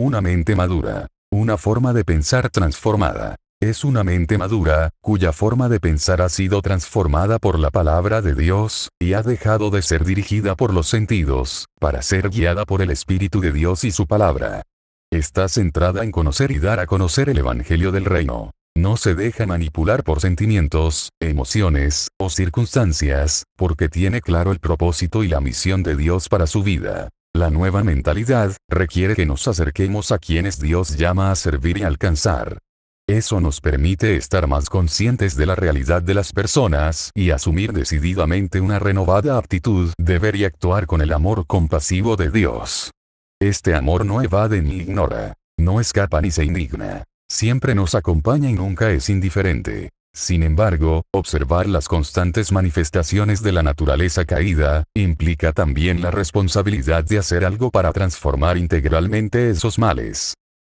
Una mente madura. Una forma de pensar transformada. Es una mente madura, cuya forma de pensar ha sido transformada por la palabra de Dios, y ha dejado de ser dirigida por los sentidos, para ser guiada por el Espíritu de Dios y su palabra. Está centrada en conocer y dar a conocer el Evangelio del Reino. No se deja manipular por sentimientos, emociones, o circunstancias, porque tiene claro el propósito y la misión de Dios para su vida. La nueva mentalidad requiere que nos acerquemos a quienes Dios llama a servir y alcanzar. Eso nos permite estar más conscientes de la realidad de las personas y asumir decididamente una renovada actitud de ver y actuar con el amor compasivo de Dios. Este amor no evade ni ignora, no escapa ni se indigna. Siempre nos acompaña y nunca es indiferente. Sin embargo, observar las constantes manifestaciones de la naturaleza caída, implica también la responsabilidad de hacer algo para transformar integralmente esos males.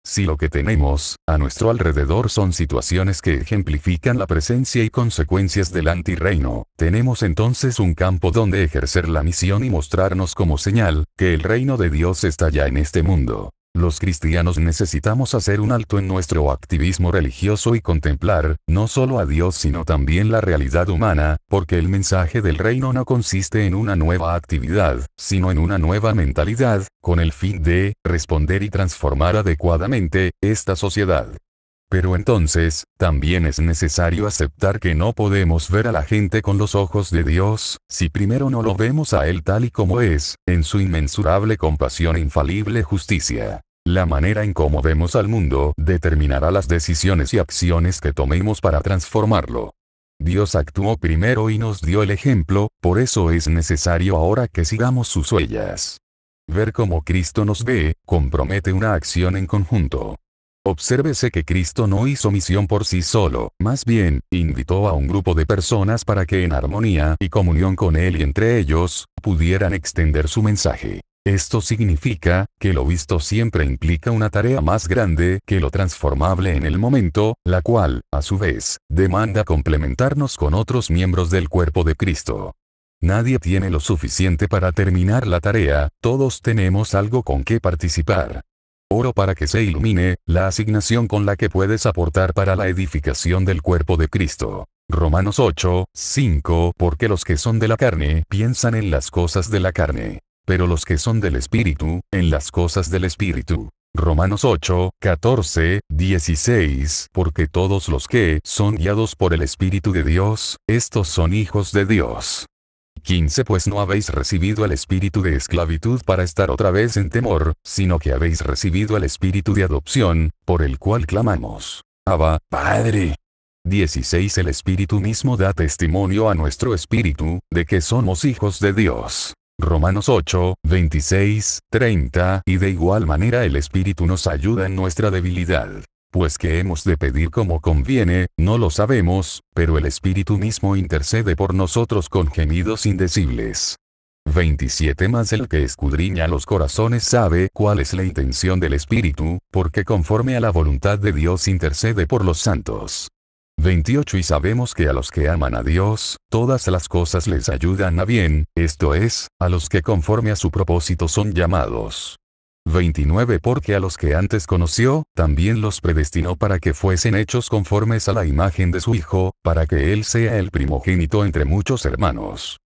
Si lo que tenemos a nuestro alrededor son situaciones que ejemplifican la presencia y consecuencias del antirreino, tenemos entonces un campo donde ejercer la misión y mostrarnos como señal que el reino de Dios está ya en este mundo. Los cristianos necesitamos hacer un alto en nuestro activismo religioso y contemplar, no solo a Dios sino también la realidad humana, porque el mensaje del reino no consiste en una nueva actividad, sino en una nueva mentalidad, con el fin de responder y transformar adecuadamente esta sociedad. Pero entonces, también es necesario aceptar que no podemos ver a la gente con los ojos de Dios, si primero no lo vemos a Él tal y como es, en su inmensurable compasión e infalible justicia. La manera en cómo vemos al mundo determinará las decisiones y acciones que tomemos para transformarlo. Dios actuó primero y nos dio el ejemplo, por eso es necesario ahora que sigamos sus huellas. Ver cómo Cristo nos ve, compromete una acción en conjunto. Obsérvese que Cristo no hizo misión por sí solo, más bien, invitó a un grupo de personas para que en armonía y comunión con Él y entre ellos, pudieran extender su mensaje. Esto significa, que lo visto siempre implica una tarea más grande que lo transformable en el momento, la cual, a su vez, demanda complementarnos con otros miembros del cuerpo de Cristo. Nadie tiene lo suficiente para terminar la tarea, todos tenemos algo con que participar. Oro para que se ilumine la asignación con la que puedes aportar para la edificación del cuerpo de Cristo. Romanos 8:5 Porque los que son de la carne piensan en las cosas de la carne, pero los que son del Espíritu, en las cosas del Espíritu. Romanos 8:14-16 Porque todos los que son guiados por el Espíritu de Dios, estos son hijos de Dios. 15 Pues no habéis recibido el espíritu de esclavitud para estar otra vez en temor, sino que habéis recibido el espíritu de adopción, por el cual clamamos: Abba, Padre. 16 El espíritu mismo da testimonio a nuestro espíritu, de que somos hijos de Dios. Romanos 8:26-30 Y de igual manera el espíritu nos ayuda en nuestra debilidad. Pues que hemos de pedir como conviene, no lo sabemos, pero el Espíritu mismo intercede por nosotros con gemidos indecibles. 27 Mas el que escudriña los corazones sabe cuál es la intención del Espíritu, porque conforme a la voluntad de Dios intercede por los santos. 28 Y sabemos que a los que aman a Dios, todas las cosas les ayudan a bien, esto es, a los que conforme a su propósito son llamados. 29 Porque a los que antes conoció, también los predestinó para que fuesen hechos conformes a la imagen de su Hijo, para que Él sea el primogénito entre muchos hermanos.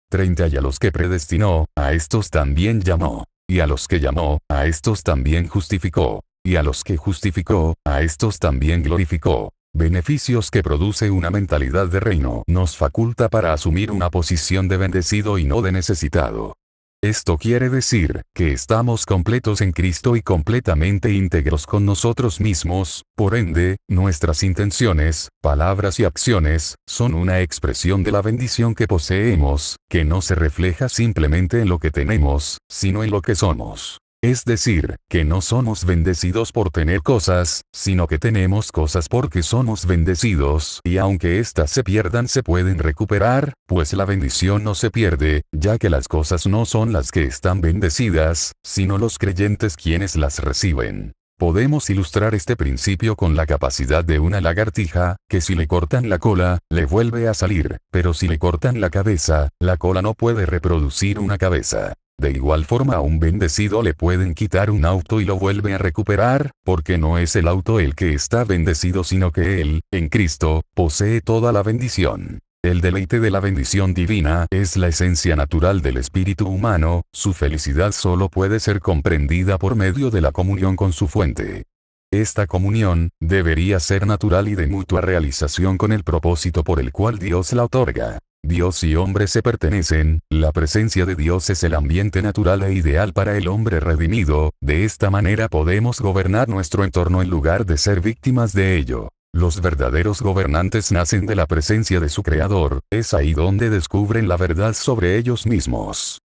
30 Y a los que predestinó, a estos también llamó. Y a los que llamó, a estos también justificó. Y a los que justificó, a estos también glorificó. Beneficios que produce una mentalidad de reino nos faculta para asumir una posición de bendecido y no de necesitado. Esto quiere decir, que estamos completos en Cristo y completamente íntegros con nosotros mismos, por ende, nuestras intenciones, palabras y acciones, son una expresión de la bendición que poseemos, que no se refleja simplemente en lo que tenemos, sino en lo que somos. Es decir, que no somos bendecidos por tener cosas, sino que tenemos cosas porque somos bendecidos, y aunque éstas se pierdan se pueden recuperar, pues la bendición no se pierde, ya que las cosas no son las que están bendecidas, sino los creyentes quienes las reciben. Podemos ilustrar este principio con la capacidad de una lagartija, que si le cortan la cola, le vuelve a salir, pero si le cortan la cabeza, la cola no puede reproducir una cabeza. De igual forma a un bendecido le pueden quitar un auto y lo vuelve a recuperar, porque no es el auto el que está bendecido sino que él, en Cristo, posee toda la bendición. El deleite de la bendición divina es la esencia natural del espíritu humano, su felicidad solo puede ser comprendida por medio de la comunión con su fuente. Esta comunión debería ser natural y de mutua realización con el propósito por el cual Dios la otorga. Dios y hombre se pertenecen, la presencia de Dios es el ambiente natural e ideal para el hombre redimido, de esta manera podemos gobernar nuestro entorno en lugar de ser víctimas de ello. Los verdaderos gobernantes nacen de la presencia de su Creador, es ahí donde descubren la verdad sobre ellos mismos.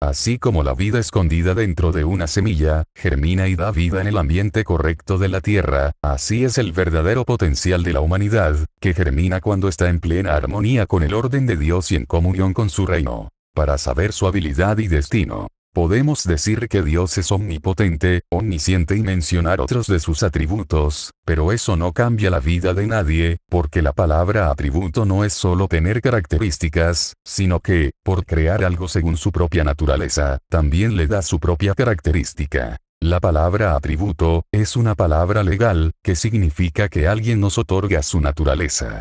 Así como la vida escondida dentro de una semilla, germina y da vida en el ambiente correcto de la tierra, así es el verdadero potencial de la humanidad, que germina cuando está en plena armonía con el orden de Dios y en comunión con su reino. Para saber su habilidad y destino, podemos decir que Dios es omnipotente, omnisciente y mencionar otros de sus atributos, pero eso no cambia la vida de nadie, porque la palabra atributo no es solo tener características, sino que, por crear algo según su propia naturaleza, también le da su propia característica. La palabra atributo es una palabra legal, que significa que alguien nos otorga su naturaleza.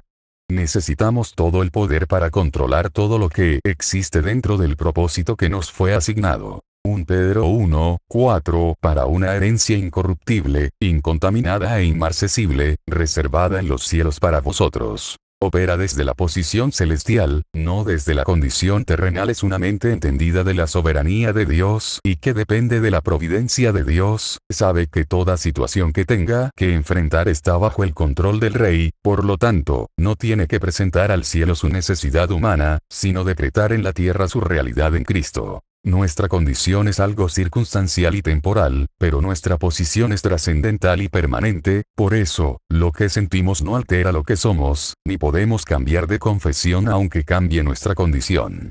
Necesitamos todo el poder para controlar todo lo que existe dentro del propósito que nos fue asignado. 1 Pedro 1:4 para una herencia incorruptible, incontaminada e inmarcesible, reservada en los cielos para vosotros. Opera desde la posición celestial, no desde la condición terrenal. Es una mente entendida de la soberanía de Dios y que depende de la providencia de Dios, sabe que toda situación que tenga que enfrentar está bajo el control del Rey, por lo tanto, no tiene que presentar al cielo su necesidad humana, sino decretar en la tierra su realidad en Cristo. Nuestra condición es algo circunstancial y temporal, pero nuestra posición es trascendental y permanente, por eso, lo que sentimos no altera lo que somos, ni podemos cambiar de confesión aunque cambie nuestra condición.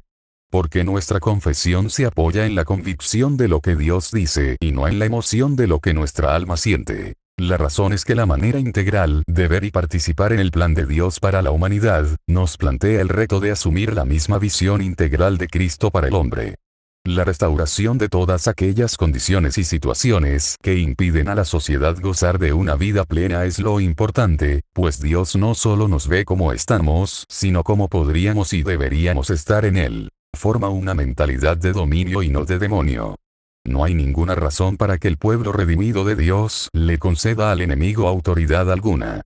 Porque nuestra confesión se apoya en la convicción de lo que Dios dice y no en la emoción de lo que nuestra alma siente. La razón es que la manera integral de ver y participar en el plan de Dios para la humanidad, nos plantea el reto de asumir la misma visión integral de Cristo para el hombre. La restauración de todas aquellas condiciones y situaciones que impiden a la sociedad gozar de una vida plena es lo importante, pues Dios no solo nos ve como estamos, sino como podríamos y deberíamos estar en Él. Forma una mentalidad de dominio y no de demonio. No hay ninguna razón para que el pueblo redimido de Dios le conceda al enemigo autoridad alguna.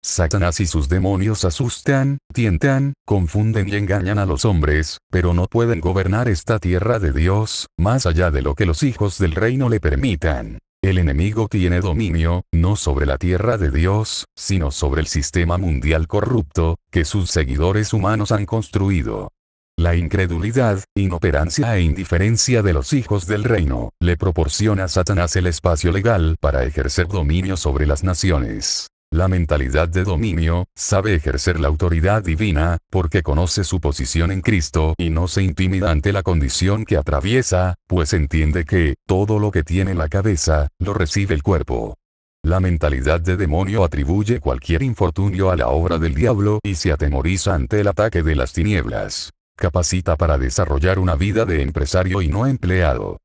Satanás y sus demonios asustan, tientan, confunden y engañan a los hombres, pero no pueden gobernar esta tierra de Dios, más allá de lo que los hijos del reino le permitan. El enemigo tiene dominio, no sobre la tierra de Dios, sino sobre el sistema mundial corrupto, que sus seguidores humanos han construido. La incredulidad, inoperancia e indiferencia de los hijos del reino, le proporciona a Satanás el espacio legal para ejercer dominio sobre las naciones. La mentalidad de dominio, sabe ejercer la autoridad divina, porque conoce su posición en Cristo y no se intimida ante la condición que atraviesa, pues entiende que, todo lo que tiene la cabeza, lo recibe el cuerpo. La mentalidad de demonio atribuye cualquier infortunio a la obra del diablo y se atemoriza ante el ataque de las tinieblas. Capacita para desarrollar una vida de empresario y no empleado.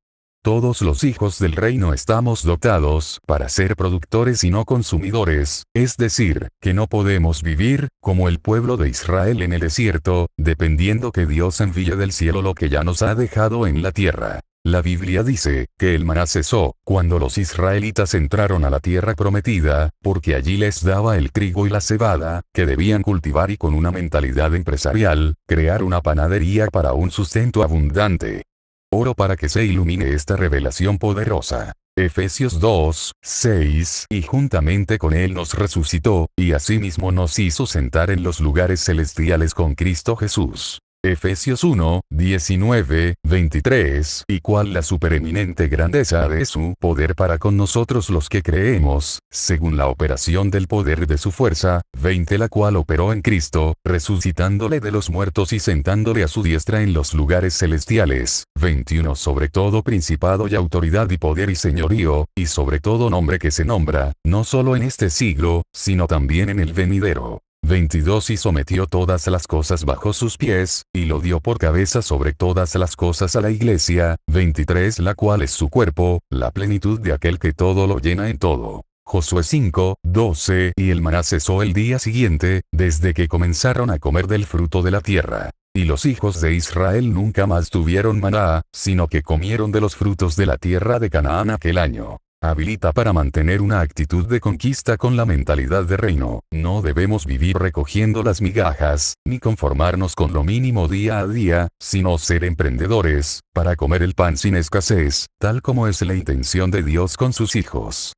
Todos los hijos del reino estamos dotados para ser productores y no consumidores, es decir, que no podemos vivir, como el pueblo de Israel en el desierto, dependiendo que Dios envíe del cielo lo que ya nos ha dejado en la tierra. La Biblia dice, que el maná cesó, cuando los israelitas entraron a la tierra prometida, porque allí les daba el trigo y la cebada, que debían cultivar y con una mentalidad empresarial, crear una panadería para un sustento abundante. Oro para que se ilumine esta revelación poderosa. Efesios 2:6 y juntamente con Él nos resucitó, y asimismo nos hizo sentar en los lugares celestiales con Cristo Jesús. Efesios 1:19-23 y cuál la supereminente grandeza de su poder para con nosotros los que creemos, según la operación del poder de su fuerza, 20 la cual operó en Cristo, resucitándole de los muertos y sentándole a su diestra en los lugares celestiales, 21 sobre todo principado y autoridad y poder y señorío, y sobre todo nombre que se nombra, no solo en este siglo, sino también en el venidero. 22 Y sometió todas las cosas bajo sus pies, y lo dio por cabeza sobre todas las cosas a la iglesia, 23 La cual es su cuerpo, la plenitud de aquel que todo lo llena en todo. Josué 5:12 Y el maná cesó el día siguiente, desde que comenzaron a comer del fruto de la tierra. Y los hijos de Israel nunca más tuvieron maná, sino que comieron de los frutos de la tierra de Canaán aquel año. Habilita para mantener una actitud de conquista con la mentalidad de reino. No debemos vivir recogiendo las migajas, ni conformarnos con lo mínimo día a día, sino ser emprendedores, para comer el pan sin escasez, tal como es la intención de Dios con sus hijos.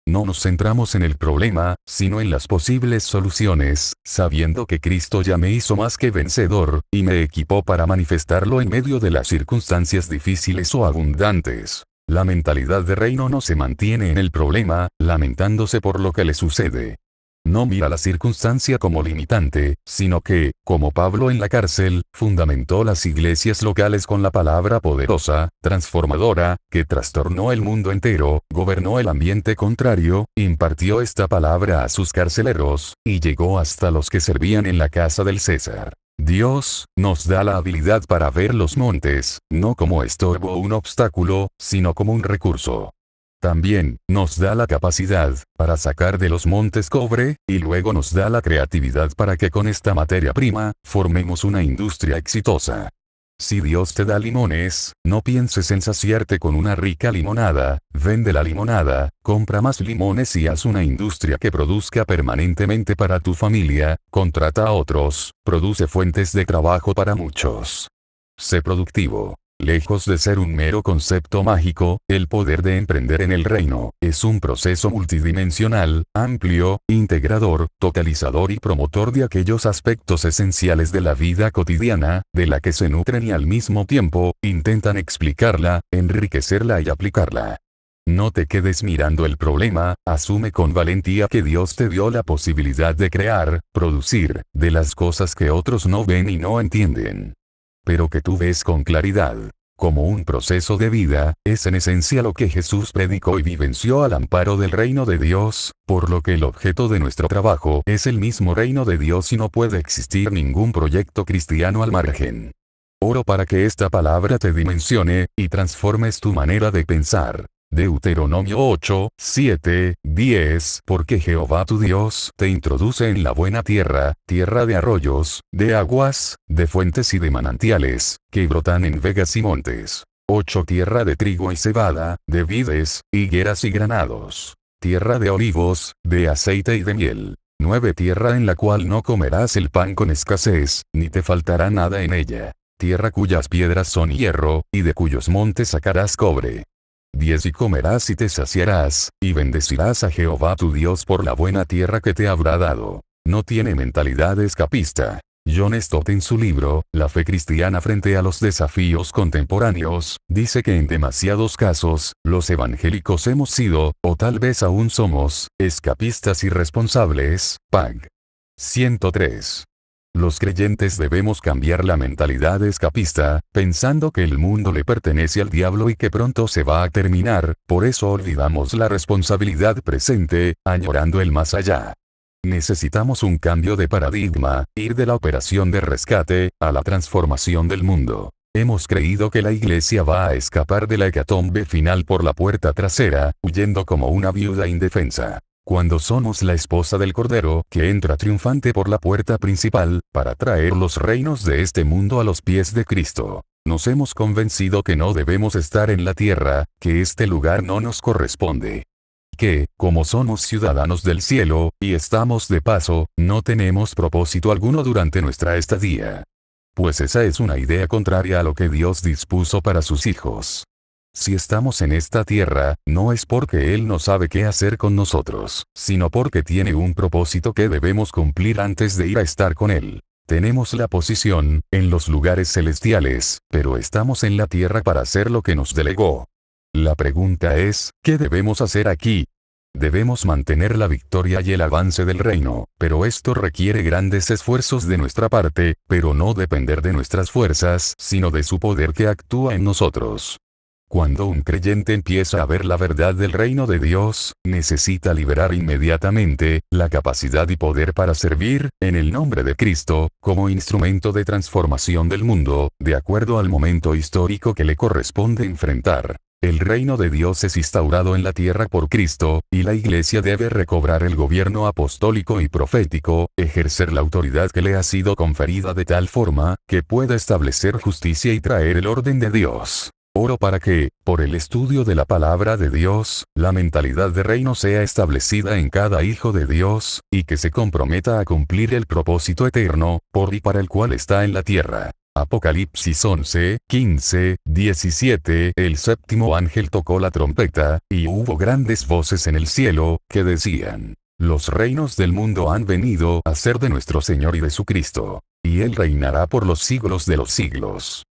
No nos centramos en el problema, sino en las posibles soluciones, sabiendo que Cristo ya me hizo más que vencedor, y me equipó para manifestarlo en medio de las circunstancias difíciles o abundantes. La mentalidad de reino no se mantiene en el problema, lamentándose por lo que le sucede. No mira la circunstancia como limitante, sino que, como Pablo en la cárcel, fundamentó las iglesias locales con la palabra poderosa, transformadora, que trastornó el mundo entero, gobernó el ambiente contrario, impartió esta palabra a sus carceleros, y llegó hasta los que servían en la casa del César. Dios nos da la habilidad para ver los montes, no como estorbo o un obstáculo, sino como un recurso. También, nos da la capacidad, para sacar de los montes cobre, y luego nos da la creatividad para que con esta materia prima, formemos una industria exitosa. Si Dios te da limones, no pienses en saciarte con una rica limonada, vende la limonada, compra más limones y haz una industria que produzca permanentemente para tu familia, contrata a otros, produce fuentes de trabajo para muchos. Sé productivo. Lejos de ser un mero concepto mágico, el poder de emprender en el reino, es un proceso multidimensional, amplio, integrador, totalizador y promotor de aquellos aspectos esenciales de la vida cotidiana, de la que se nutren y al mismo tiempo, intentan explicarla, enriquecerla y aplicarla. No te quedes mirando el problema, asume con valentía que Dios te dio la posibilidad de crear, producir, de las cosas que otros no ven y no entienden, pero que tú ves con claridad. Como un proceso de vida, es en esencia lo que Jesús predicó y vivenció al amparo del reino de Dios, por lo que el objeto de nuestro trabajo es el mismo reino de Dios y no puede existir ningún proyecto cristiano al margen. Oro para que esta palabra te dimensione, y transformes tu manera de pensar. Deuteronomio 8:7-10 Porque Jehová tu Dios te introduce en la buena tierra, tierra de arroyos, de aguas, de fuentes y de manantiales, que brotan en vegas y montes. 8 Tierra de trigo y cebada, de vides, higueras y granados. Tierra de olivos, de aceite y de miel. 9 Tierra en la cual no comerás el pan con escasez, ni te faltará nada en ella. Tierra cuyas piedras son hierro, y de cuyos montes sacarás cobre. 10 Y comerás y te saciarás, y bendecirás a Jehová tu Dios por la buena tierra que te habrá dado. No tiene mentalidad escapista. John Stott en su libro, La fe cristiana frente a los desafíos contemporáneos, dice que en demasiados casos, los evangélicos hemos sido, o tal vez aún somos, escapistas irresponsables. Pag. 103. Los creyentes debemos cambiar la mentalidad escapista, pensando que el mundo le pertenece al diablo y que pronto se va a terminar, por eso olvidamos la responsabilidad presente, añorando el más allá. Necesitamos un cambio de paradigma, ir de la operación de rescate, a la transformación del mundo. Hemos creído que la iglesia va a escapar de la hecatombe final por la puerta trasera, huyendo como una viuda indefensa. Cuando somos la esposa del Cordero que entra triunfante por la puerta principal, para traer los reinos de este mundo a los pies de Cristo. Nos hemos convencido que no debemos estar en la tierra, que este lugar no nos corresponde. Que, como somos ciudadanos del cielo, y estamos de paso, no tenemos propósito alguno durante nuestra estadía. Pues esa es una idea contraria a lo que Dios dispuso para sus hijos. Si estamos en esta tierra, no es porque Él no sabe qué hacer con nosotros, sino porque tiene un propósito que debemos cumplir antes de ir a estar con Él. Tenemos la posición, en los lugares celestiales, pero estamos en la tierra para hacer lo que nos delegó. La pregunta es, ¿qué debemos hacer aquí? Debemos mantener la victoria y el avance del reino, pero esto requiere grandes esfuerzos de nuestra parte, pero no depender de nuestras fuerzas, sino de su poder que actúa en nosotros. Cuando un creyente empieza a ver la verdad del reino de Dios, necesita liberar inmediatamente la capacidad y poder para servir, en el nombre de Cristo, como instrumento de transformación del mundo, de acuerdo al momento histórico que le corresponde enfrentar. El reino de Dios es instaurado en la tierra por Cristo, y la Iglesia debe recobrar el gobierno apostólico y profético, ejercer la autoridad que le ha sido conferida de tal forma, que pueda establecer justicia y traer el orden de Dios. Oro para que, por el estudio de la palabra de Dios, la mentalidad de reino sea establecida en cada hijo de Dios, y que se comprometa a cumplir el propósito eterno, por y para el cual está en la tierra. Apocalipsis 11, 15, 17. El séptimo ángel tocó la trompeta, y hubo grandes voces en el cielo, que decían: los reinos del mundo han venido a ser de nuestro Señor y de su Cristo, y Él reinará por los siglos de los siglos.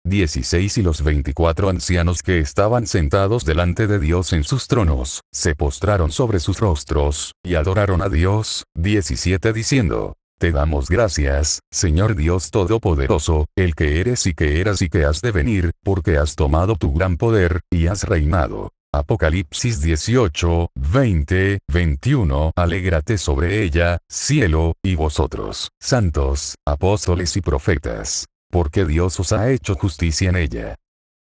16 Y los 24 ancianos que estaban sentados delante de Dios en sus tronos, se postraron sobre sus rostros, y adoraron a Dios. 17 Diciendo: te damos gracias, Señor Dios Todopoderoso, el que eres y que eras y que has de venir, porque has tomado tu gran poder, y has reinado. Apocalipsis 18, 20, 21. Alégrate sobre ella, cielo, y vosotros, santos, apóstoles y profetas, porque Dios os ha hecho justicia en ella.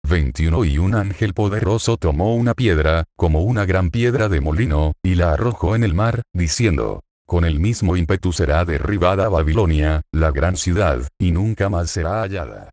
21 Y un ángel poderoso tomó una piedra, como una gran piedra de molino, y la arrojó en el mar, diciendo: con el mismo ímpetu será derribada Babilonia, la gran ciudad, y nunca más será hallada.